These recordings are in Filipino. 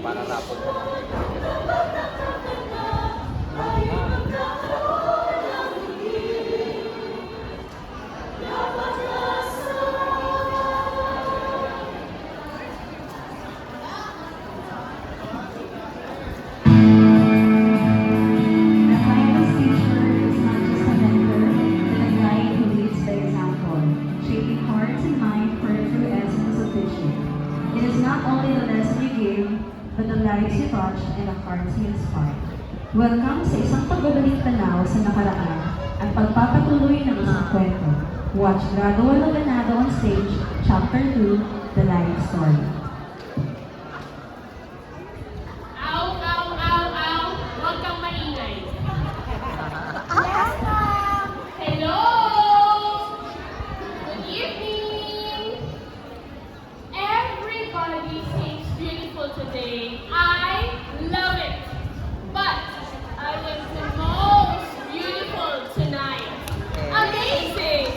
para rapon ko. Welcome sa isang pagbabalik tanaw sa nakaraan at pagpapatuloy ng isang kwento. Watch Gado Laganado on Stage, Chapter 2, The Life Story. Ow, ow, ow, ow! Huwag kang maingay. Hello! Good evening! Everybody seems beautiful today. I love it! But I was the most beautiful tonight. Amazing!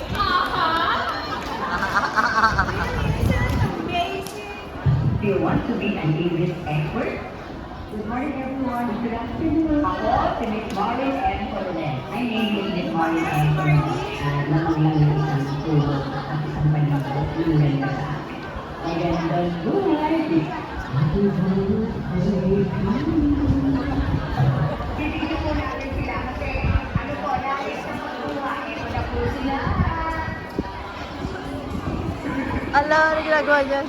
Do you want to be an English expert? Good morning, everyone. Good afternoon. Ako, si Miss Maureen M. Coronel. My name is Miss Maureen M. Coronel. Nakulang ng isang tulo at isang panito. Inulan ka sa akin. Magandang buhay. Titignan po natin sila kasi ano po, dahil sa pagkuha, ito na po sila. Ala, ano ginagawa niya?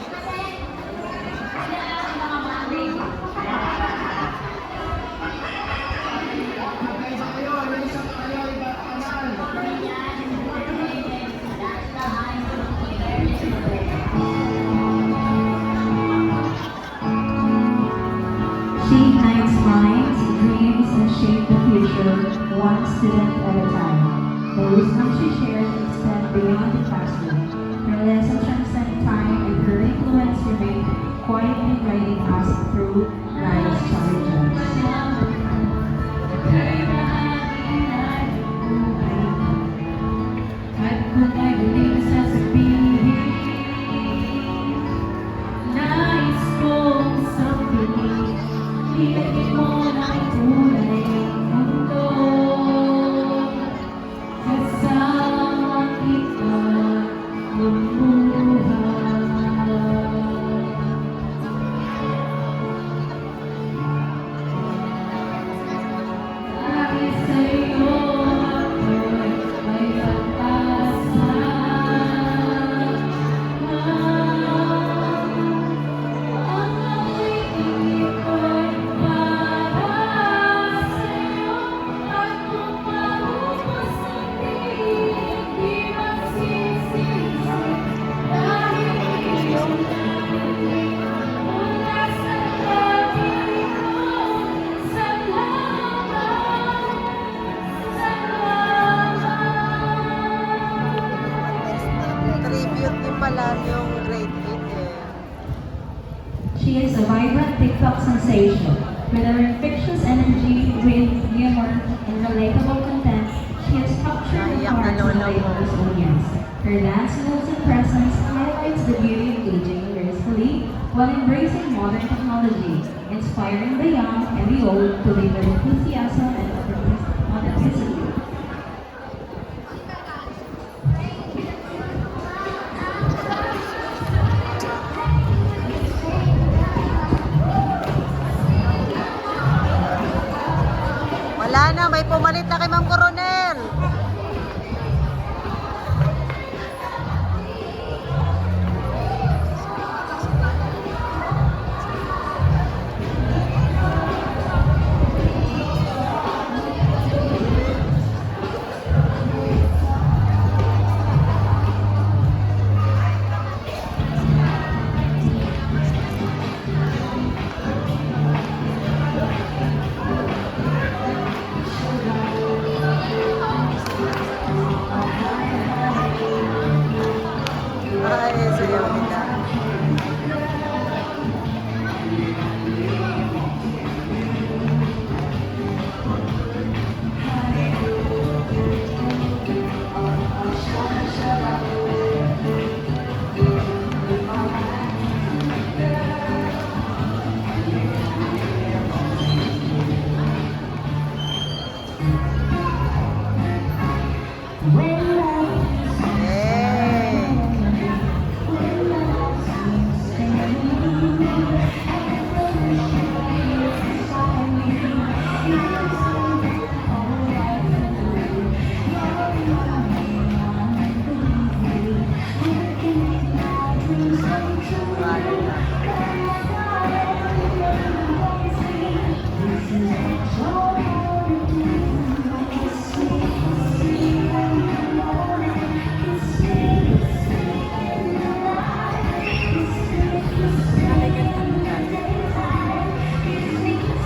She ignites minds, dreams, and shape the future, one student at a time. The wisdom she shares extend beyond the classroom. Her lessons transcend time, and her influence remains quietly guiding us through life's challenges. At kung naging sasabihin, nais kong sabihin, ibigin mo ng tunay ang mundo. Kasama kita mamuhay. Dahil sa'yo ako'y may pag-asa. Ang aking ko'y para sa'yo. At kung maubos ang di magsisisi. Dahil iyong narinig mula sa tabi ko. Tribute din pala yung grade 8 eh. She is a vibrant TikTok sensation. With her infectious energy, wit, humor, and relatable content, she has captured the Naiyak na hearts of lolo the mo. diverse audience. Her dance moves and presence highlights the beauty of aging gracefully while embracing modern technology, inspiring the young and the old to live with enthusiasm and authenticity. Wala na, may pumalit na kay Ma'am Coronel.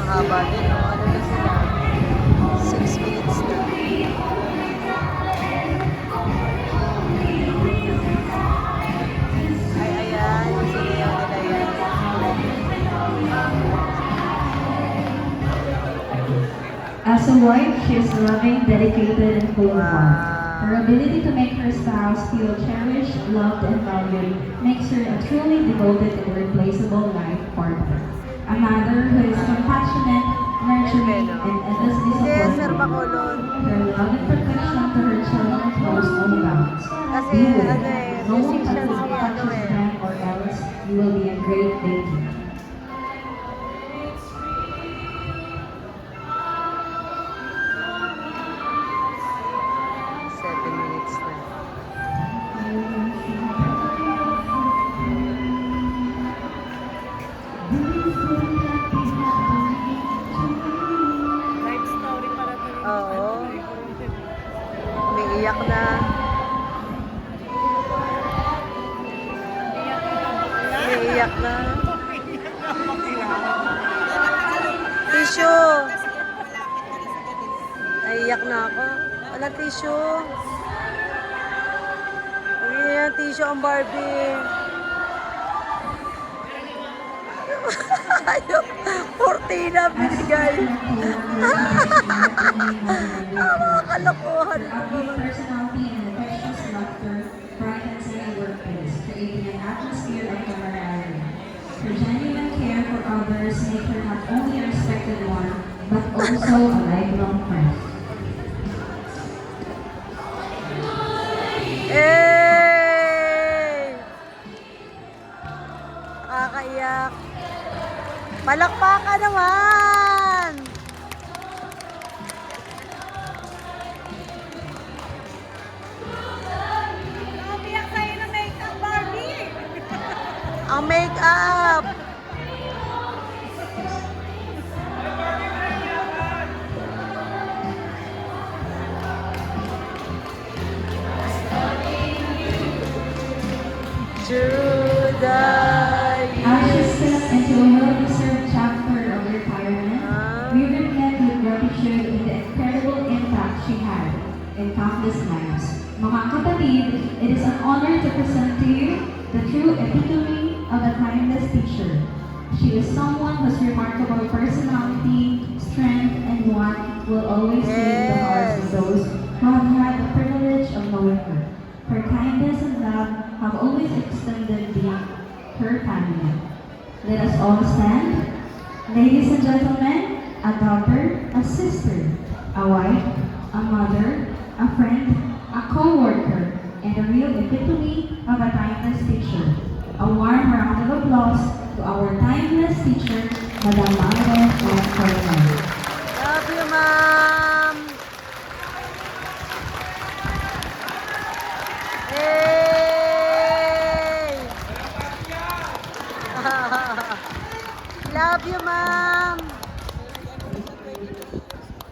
Mahaba din, no? Ano na sila? 6 minutes na. Ay, ayan. Sinayaw nila yan. As a wife, she is loving, dedicated, and full of heart. Wow. Her ability to make her spouse feel cherished, loved, and valued makes her a truly devoted and irreplaceable life partner. A mother who is compassionate, nurturing, and endlessly Hindi, Sir supportive. Bacolod. Her love and protection to her children knows no bounds. Kasi, Be with ano her. eh, No one musician can si touch ano his eh. them or else you will be a great baby. Seven minutes na. Oo. Umiiyak na. Umiiyak na. Tissue. Naiiyak na ako. Walang tissue. Umiiyak na tissue ang Barbie. Ayaw. 40 na binigay. Kalokohan ko Upbeat naman. personality and infectious laughter brightens any workplace, creating an atmosphere of camaraderie. Her genuine care for others make her not only a respected one, but also a lifelong friend. Hey! Nakakaiyak. Palakpakan naman! Umiyak sa'yo ng makeup, Barbie! Ang make-up! Judah. As she steps into a well-deserved chapter of retirement, we reflect with gratitude in the incredible impact she had in countless lives. Mga kapatid, it is an honor to present to you the true epitome of a timeless teacher. She is someone whose remarkable personality, strength, and warmth will always win the hearts of those who have had the privilege of knowing her. Her kindness and love have always extended beyond her family. Let us all stand. Ladies and gentlemen, a daughter, a sister, a wife, a mother, a friend, a co-worker, and a real epitome of a timeless teacher. A warm round of applause to our timeless teacher, Madam Margaret F. Coronel. Love you, Ma'am! Hey! Love you, Ma'am!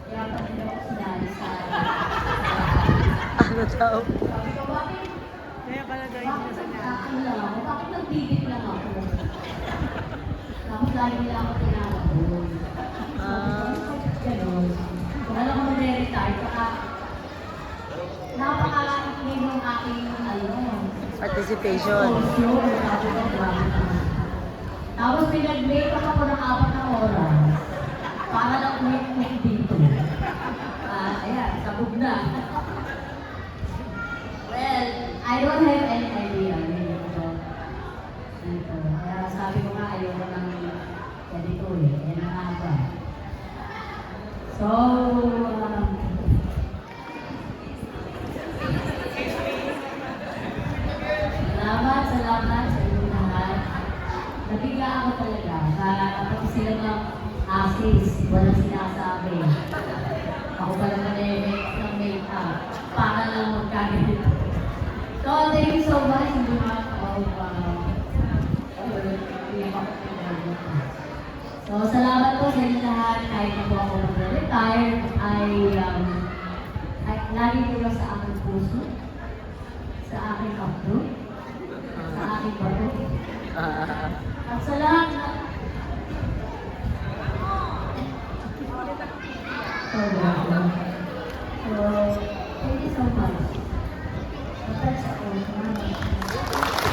Kaya pa rin ako sinali sa... Ano daw? Akin lang ako. Bakit nagbibig lang ako? Tapos lagi nila ako tinawag. Ganon. Kung alam ko mag-retire, saka napaka-inig ng aking Participation. Tapos pinag-make up ako ng 4 na oras. Para lang ulit dito. Ayan, sabog na. Well, I don't have any idea. Dito. Kaya sabi ko nga, ayoko ng ganito eh. Yan ang haba. So, salamat sa inyong lahat. Nabigla ako talaga. Kapag sila ng asis, walang sinasabi. Ako pala ng make-up. Para lang magkaganit. So, thank you so much on behalf of So, salamat po sa inyo lahat. Kahit na po ako mag-retire, ay lagi nyo sa aking puso, sa aking kapdo, sa aking bato. At sa lahat na... So, thank you so much. That's all.